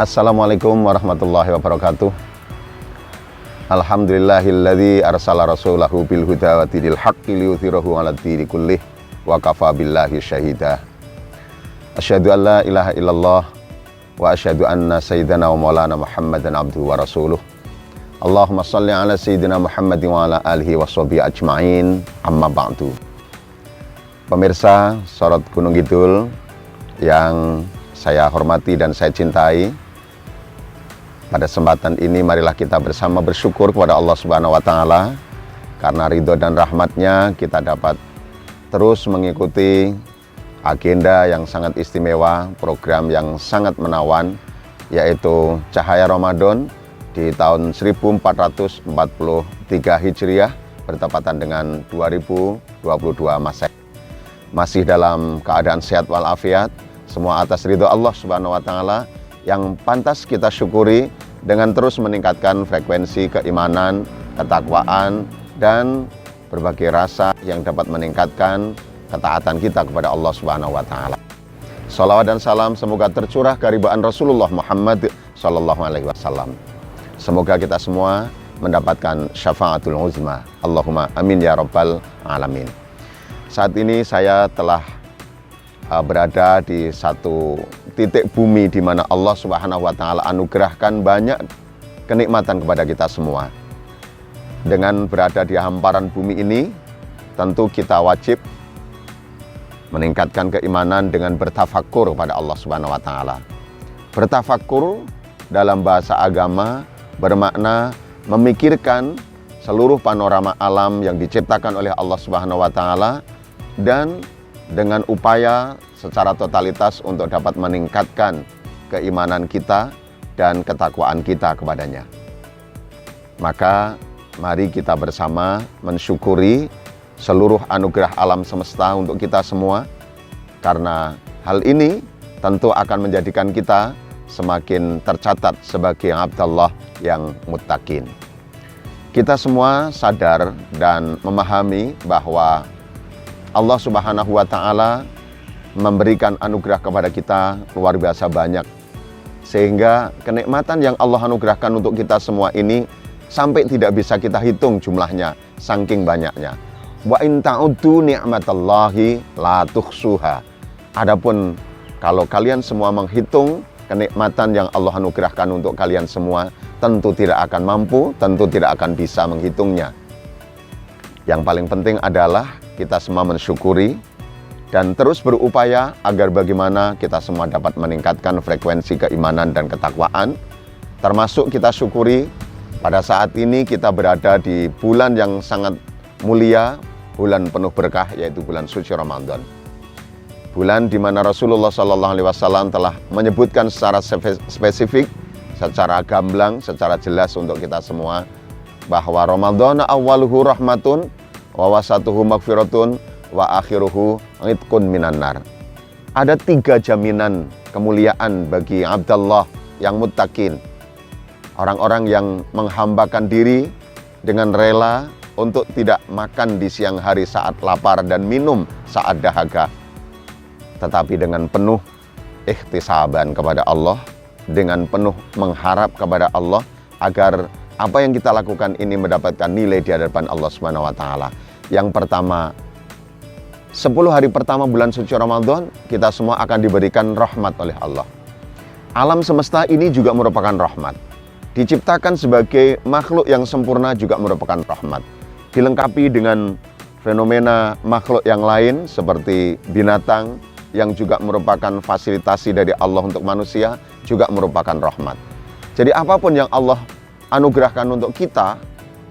Assalamualaikum warahmatullahi wabarakatuh. Alhamdulillahilladzi arsala rasulahu bil huda wa dinil haqqi liyudhhirahu 'alad dini kullih wa kafa billahi syahida. Asyhadu an la ilaha illallah wa asyhadu anna sayyidana wa maulana Muhammadan abduhu wa rasuluh. Allahumma shalli ala sayyidina Muhammadin wa ala alihi wa sahbihi ajma'in. Amma ba'du. Pemirsa Sorot Gunung Kidul yang saya hormati dan saya cintai, pada kesempatan ini marilah kita bersama bersyukur kepada Allah Subhanahu wa Ta'ala, karena ridho dan rahmatnya kita dapat terus mengikuti agenda yang sangat istimewa, program yang sangat menawan, yaitu Cahaya Ramadan di tahun 1443 Hijriah bertepatan dengan 2022 Masehi. Masih dalam keadaan sehat walafiat, semua atas ridho Allah Subhanahu wa Ta'ala yang pantas kita syukuri dengan terus meningkatkan frekuensi keimanan, ketakwaan, dan berbagai rasa yang dapat meningkatkan ketaatan kita kepada Allah Subhanahu wa Ta'ala. Salawat dan salam semoga tercurah keharibaan Rasulullah Muhammad Sallallahu Alaihi Wasallam. Semoga kita semua mendapatkan syafaatul uzma. Allahumma amin ya rabbal alamin. Saat ini saya telah berada di satu titik bumi di mana Allah Subhanahu wa Ta'ala anugerahkan banyak kenikmatan kepada kita semua. Dengan berada di hamparan bumi ini, tentu kita wajib meningkatkan keimanan dengan bertafakur kepada Allah Subhanahu wa Ta'ala. Bertafakur dalam bahasa agama bermakna memikirkan seluruh panorama alam yang diciptakan oleh Allah Subhanahu wa Ta'ala dan dengan upaya secara totalitas untuk dapat meningkatkan keimanan kita dan ketakwaan kita kepadanya. Maka mari kita bersama mensyukuri seluruh anugerah alam semesta untuk kita semua, karena hal ini tentu akan menjadikan kita semakin tercatat sebagai abdallah yang muttaqin. Kita semua sadar dan memahami bahwa Allah Subhanahu wa Ta'ala memberikan anugerah kepada kita luar biasa banyak, sehingga kenikmatan yang Allah anugerahkan untuk kita semua ini sampai tidak bisa kita hitung jumlahnya, saking banyaknya. Wa in ta'uddu ni'matallahi la tuhsuha. Adapun kalau kalian semua menghitung kenikmatan yang Allah anugerahkan untuk kalian semua, tentu tidak akan mampu, tentu tidak akan bisa menghitungnya. Yang paling penting adalah kita semua mensyukuri dan terus berupaya agar bagaimana kita semua dapat meningkatkan frekuensi keimanan dan ketakwaan. Termasuk kita syukuri pada saat ini kita berada di bulan yang sangat mulia, bulan penuh berkah, yaitu bulan suci Ramadan. Bulan di mana Rasulullah Sallallahu Alaihi Wasallam telah menyebutkan secara spesifik, secara gamblang, secara jelas untuk kita semua, bahwa Ramadan awwaluhu rahmatun wa wasatuhu maghfiratun wa akhiruhu itqun minan nar. Ada 3 jaminan kemuliaan bagi abdallah yang muttaqin. Orang-orang yang menghambakan diri dengan rela untuk tidak makan di siang hari saat lapar dan minum saat dahaga, tetapi dengan penuh ikhtisaban kepada Allah, dengan penuh mengharap kepada Allah agar apa yang kita lakukan ini mendapatkan nilai di hadapan Allah Subhanahu wa Ta'ala. Yang pertama, 10 hari pertama bulan suci Ramadan, kita semua akan diberikan rahmat oleh Allah. Alam semesta ini juga merupakan rahmat. Diciptakan sebagai makhluk yang sempurna juga merupakan rahmat. Dilengkapi dengan fenomena makhluk yang lain seperti binatang yang juga merupakan fasilitasi dari Allah untuk manusia, juga merupakan rahmat. Jadi apapun yang Allah anugerahkan untuk kita,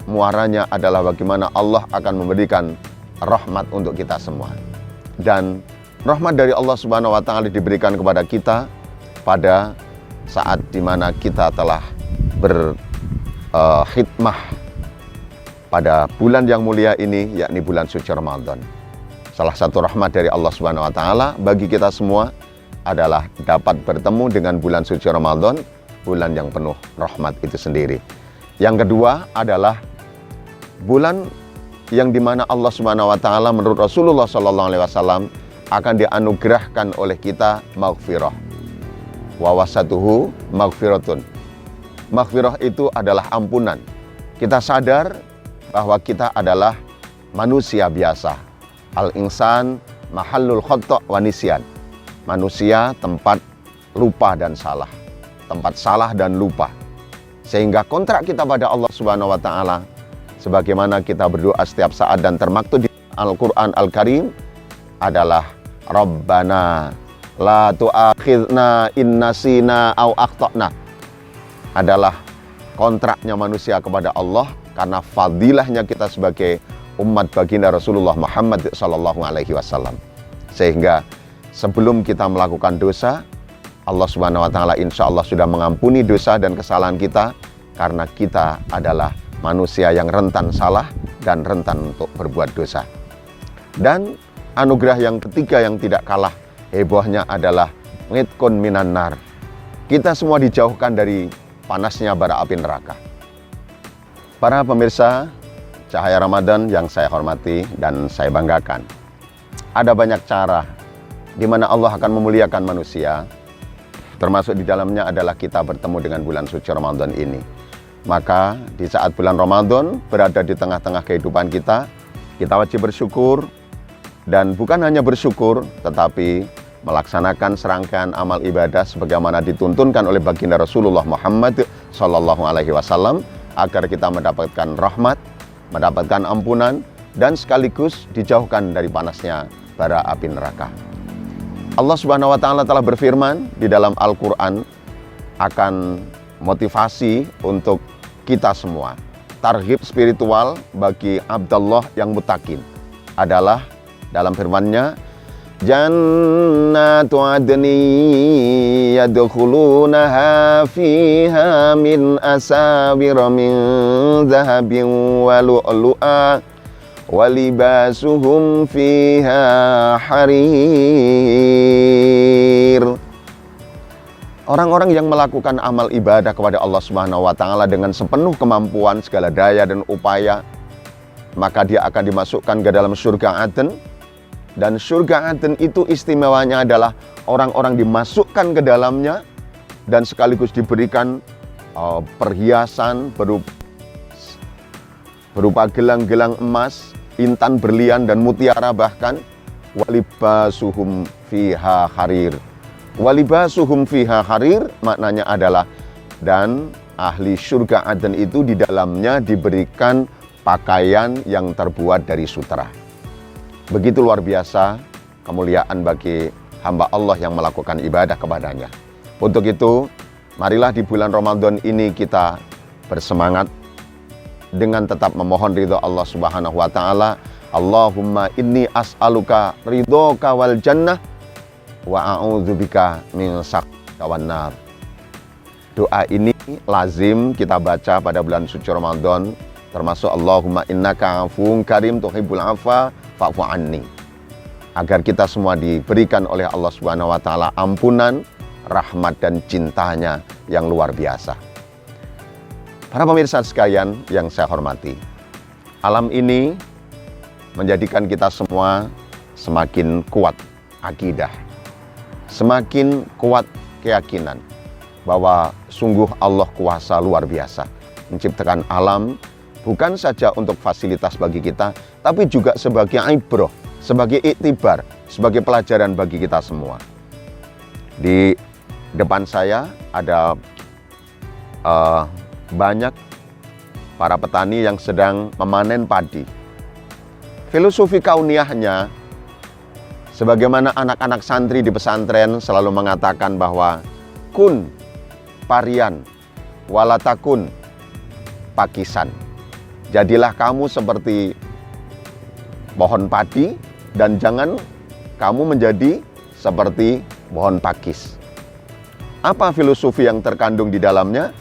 muaranya adalah bagaimana Allah akan memberikan rahmat untuk kita semua. Dan rahmat dari Allah Subhanahu wa Ta'ala diberikan kepada kita pada saat dimana kita telah berkhidmah pada bulan yang mulia ini, yakni bulan suci Ramadan. Salah satu rahmat dari Allah Subhanahu wa Ta'ala bagi kita semua adalah dapat bertemu dengan bulan suci Ramadan, bulan yang penuh rahmat itu sendiri. Yang kedua adalah bulan yang dimana Allah Subhanahu wa Ta'ala menurut Rasulullah Sallallahu Alaihi Wasallam akan dianugerahkan oleh kita maghfirah. wa wasatuhu maghfiratun. Maghfirah itu adalah ampunan. Kita sadar bahwa kita adalah manusia biasa. Al-insan mahallul khata' wa nisyan. Manusia tempat lupa dan salah. Tempat salah dan lupa. Sehingga kontrak kita pada Allah Subhanahu wa taala, sebagaimana kita berdoa setiap saat dan termaktub di Al-Qur'an Al-Karim adalah Rabbana la tu'akhidna in nasina au akhtana. Adalah kontraknya manusia kepada Allah karena fadilahnya kita sebagai umat baginda Rasulullah Muhammad sallallahu alaihi wasallam. Sehingga sebelum kita melakukan dosa, Allah Subhanahu wa taala insyaallah sudah mengampuni dosa dan kesalahan kita karena kita adalah manusia yang rentan salah dan rentan untuk berbuat dosa. Dan anugerah yang ketiga yang tidak kalah hebohnya adalah ngidkun minan nar. Kita semua dijauhkan dari panasnya bara api neraka. Para pemirsa Cahaya Ramadan yang saya hormati dan saya banggakan, ada banyak cara di mana Allah akan memuliakan manusia, termasuk di dalamnya adalah kita bertemu dengan bulan suci Ramadan ini. Maka di saat bulan Ramadan berada di tengah-tengah kehidupan kita wajib bersyukur, dan bukan hanya bersyukur tetapi melaksanakan serangkaian amal ibadah sebagaimana dituntunkan oleh baginda Rasulullah Muhammad sallallahu alaihi wasallam agar kita mendapatkan rahmat, mendapatkan ampunan dan sekaligus dijauhkan dari panasnya bara api neraka. Allah Subhanahu wa taala telah berfirman di dalam Al-Qur'an akan motivasi untuk kita semua. Targhib spiritual bagi Abdullah yang mutakin adalah dalam firman-Nya, Jannatu adni yadkhulunaha fiha min asawira min zahabin wa lu'lu'a wa libasuhum fiha harir. Orang-orang yang melakukan amal ibadah kepada Allah Subhanahu wa taala dengan sepenuh kemampuan, segala daya dan upaya, maka dia akan dimasukkan ke dalam surga Aden. Dan surga Aden itu istimewanya adalah orang-orang dimasukkan ke dalamnya dan sekaligus diberikan perhiasan berupa gelang-gelang emas, intan berlian dan mutiara, bahkan walibasuhum fiha harir. Walibasuhum fiha harir maknanya adalah dan ahli surga Aden itu di dalamnya diberikan pakaian yang terbuat dari sutera. Begitu luar biasa kemuliaan bagi hamba Allah yang melakukan ibadah kepadanya. Untuk itu, marilah di bulan Ramadan ini kita bersemangat dengan tetap memohon ridho Allah Subhanahu wa taala. Allahumma inni as'aluka ridhoka wal jannah wa a'udzubika min sakhatika wan nar. Doa ini lazim kita baca pada bulan suci Ramadan, termasuk Allahumma innaka afuwun karim tuhibbul afwa fa'fu anni. Agar kita semua diberikan oleh Allah Subhanahu wa taala ampunan, rahmat dan cintanya yang luar biasa. Para pemirsa sekalian yang saya hormati, alam ini menjadikan kita semua semakin kuat akidah, semakin kuat keyakinan bahwa sungguh Allah kuasa luar biasa menciptakan alam, bukan saja untuk fasilitas bagi kita, tapi juga sebagai ibrah, sebagai iktibar, sebagai pelajaran bagi kita semua. Di depan saya ada banyak para petani yang sedang memanen padi. Filosofi kauniahnya, sebagaimana anak-anak santri di pesantren selalu mengatakan bahwa kun parian walatakun pakisan. Jadilah kamu seperti pohon padi dan jangan kamu menjadi seperti pohon pakis. Apa filosofi yang terkandung di dalamnya?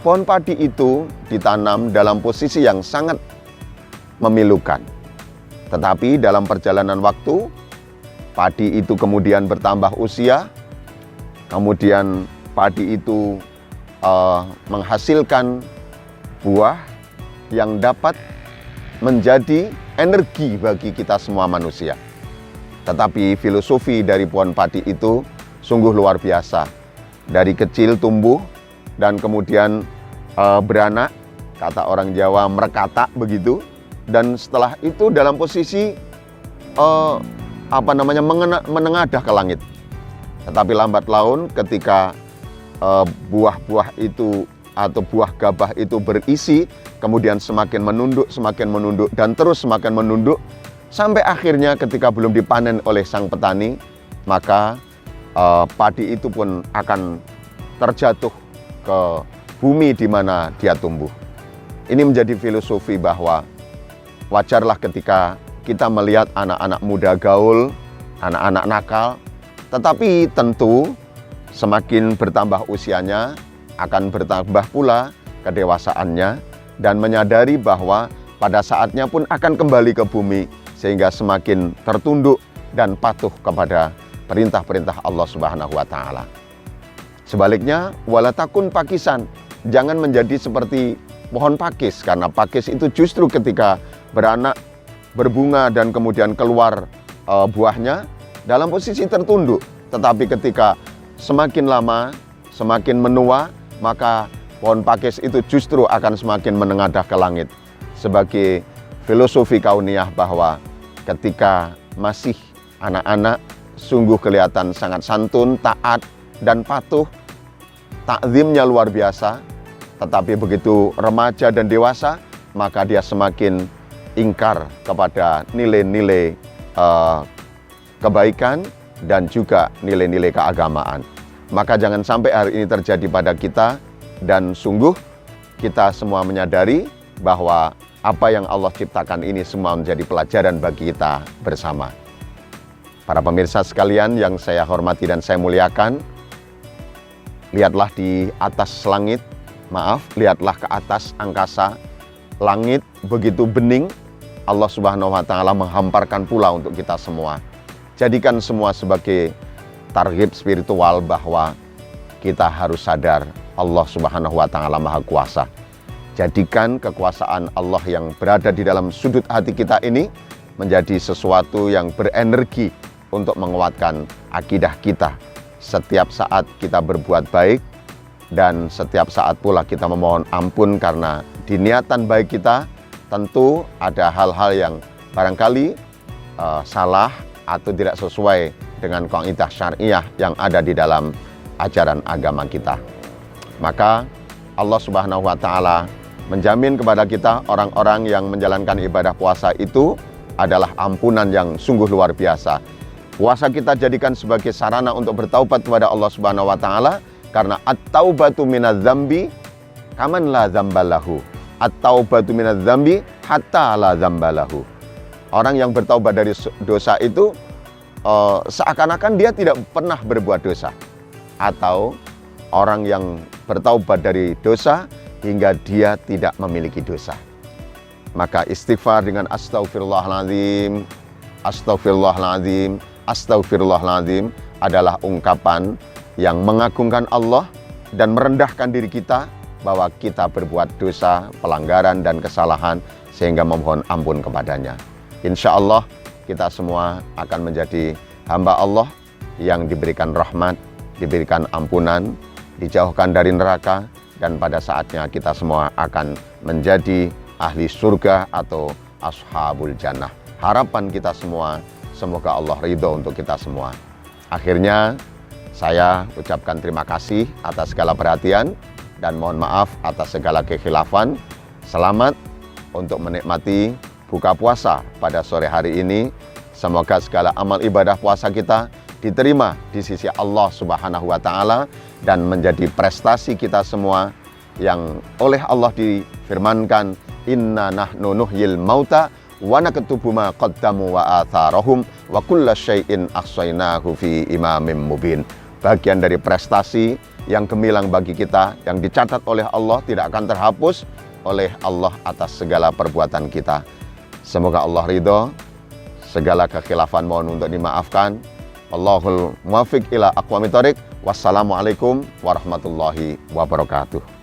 Pohon padi itu ditanam dalam posisi yang sangat memilukan. Tetapi dalam perjalanan waktu, padi itu kemudian bertambah usia, kemudian padi itu menghasilkan buah yang dapat menjadi energi bagi kita semua manusia. Tetapi filosofi dari pohon padi itu sungguh luar biasa. dari kecil tumbuh dan kemudian beranak, kata orang Jawa merekatak begitu, dan setelah itu dalam posisi menengadah ke langit. Tetapi lambat laun ketika buah-buah itu atau buah gabah itu berisi, kemudian semakin menunduk dan terus semakin menunduk, sampai akhirnya ketika belum dipanen oleh sang petani, maka padi itu pun akan terjatuh ke bumi di mana dia tumbuh. Ini menjadi filosofi bahwa wajarlah ketika kita melihat anak-anak muda gaul, anak-anak nakal, tetapi tentu semakin bertambah usianya, akan bertambah pula kedewasaannya, dan menyadari bahwa pada saatnya pun akan kembali ke bumi, sehingga semakin tertunduk dan patuh kepada perintah-perintah Allah Subhanahu wa Ta'ala. Sebaliknya, wala takun pakisan, jangan menjadi seperti pohon pakis, karena pakis itu justru ketika beranak, berbunga dan kemudian keluar buahnya dalam posisi tertunduk, tetapi ketika semakin lama, semakin menua, maka pohon pakis itu justru akan semakin menengadah ke langit. Sebagai filosofi kauniyah bahwa ketika masih anak-anak sungguh kelihatan sangat santun, taat, dan patuh, takzimnya luar biasa. Tetapi begitu remaja dan dewasa, maka dia semakin ingkar kepada nilai-nilai kebaikan dan juga nilai-nilai keagamaan. Maka jangan sampai hari ini terjadi pada kita, dan sungguh kita semua menyadari bahwa apa yang Allah ciptakan ini semua menjadi pelajaran bagi kita bersama. Para pemirsa sekalian yang saya hormati dan saya muliakan, lihatlah di atas langit, lihatlah ke atas angkasa, langit begitu bening, Allah Subhanahu wa Ta'ala menghamparkan pula untuk kita semua. Jadikan semua sebagai target spiritual bahwa kita harus sadar Allah Subhanahu wa Ta'ala Maha Kuasa. Jadikan kekuasaan Allah yang berada di dalam sudut hati kita ini menjadi sesuatu yang berenergi untuk menguatkan akidah kita. Setiap saat kita berbuat baik, dan setiap saat pula kita memohon ampun, karena di niatan baik kita tentu ada hal-hal yang barangkali salah atau tidak sesuai dengan kaidah syariah yang ada di dalam ajaran agama kita. Maka Allah Subhanahu wa Ta'ala menjamin kepada kita orang-orang yang menjalankan ibadah puasa itu adalah ampunan yang sungguh luar biasa. Puasa kita jadikan sebagai sarana untuk bertaubat kepada Allah Subhanahu wa Ta'ala, karena at-taubatu minadz-dzambi kaman la dzambalahu. At-taubatu minadz-dzambi hatta la dzambalahu. Orang yang bertaubat dari dosa itu seakan-akan dia tidak pernah berbuat dosa, atau orang yang bertaubat dari dosa hingga dia tidak memiliki dosa. Maka istighfar dengan astaghfirullahaladzim, astaghfirullahaladzim, astaghfirullahaladzim adalah ungkapan yang mengagungkan Allah dan merendahkan diri kita bahwa kita berbuat dosa, pelanggaran, dan kesalahan, sehingga memohon ampun kepadanya. Insya Allah kita semua akan menjadi hamba Allah yang diberikan rahmat, diberikan ampunan, dijauhkan dari neraka, dan pada saatnya kita semua akan menjadi ahli surga atau ashabul jannah. Harapan kita semua, semoga Allah ridho untuk kita semua. Akhirnya saya ucapkan terima kasih atas segala perhatian dan mohon maaf atas segala kekhilafan. Selamat untuk menikmati buka puasa pada sore hari ini. Semoga segala amal ibadah puasa kita diterima di sisi Allah Subhanahu wa Ta'ala dan menjadi prestasi kita semua yang oleh Allah difirmankan, inna nahnu nuhyil mauta wa naktubu ma qaddamu wa atharahum wa kulla syai'in ahsainahu fi imamin mubin. Bagian dari prestasi yang gemilang bagi kita, yang dicatat oleh Allah, tidak akan terhapus oleh Allah atas segala perbuatan kita. Semoga Allah ridho. Segala kekhilafan mohon untuk dimaafkan. Allahul muwaffiq ila aqwamit thoriq. Wassalamualaikum warahmatullahi wabarakatuh.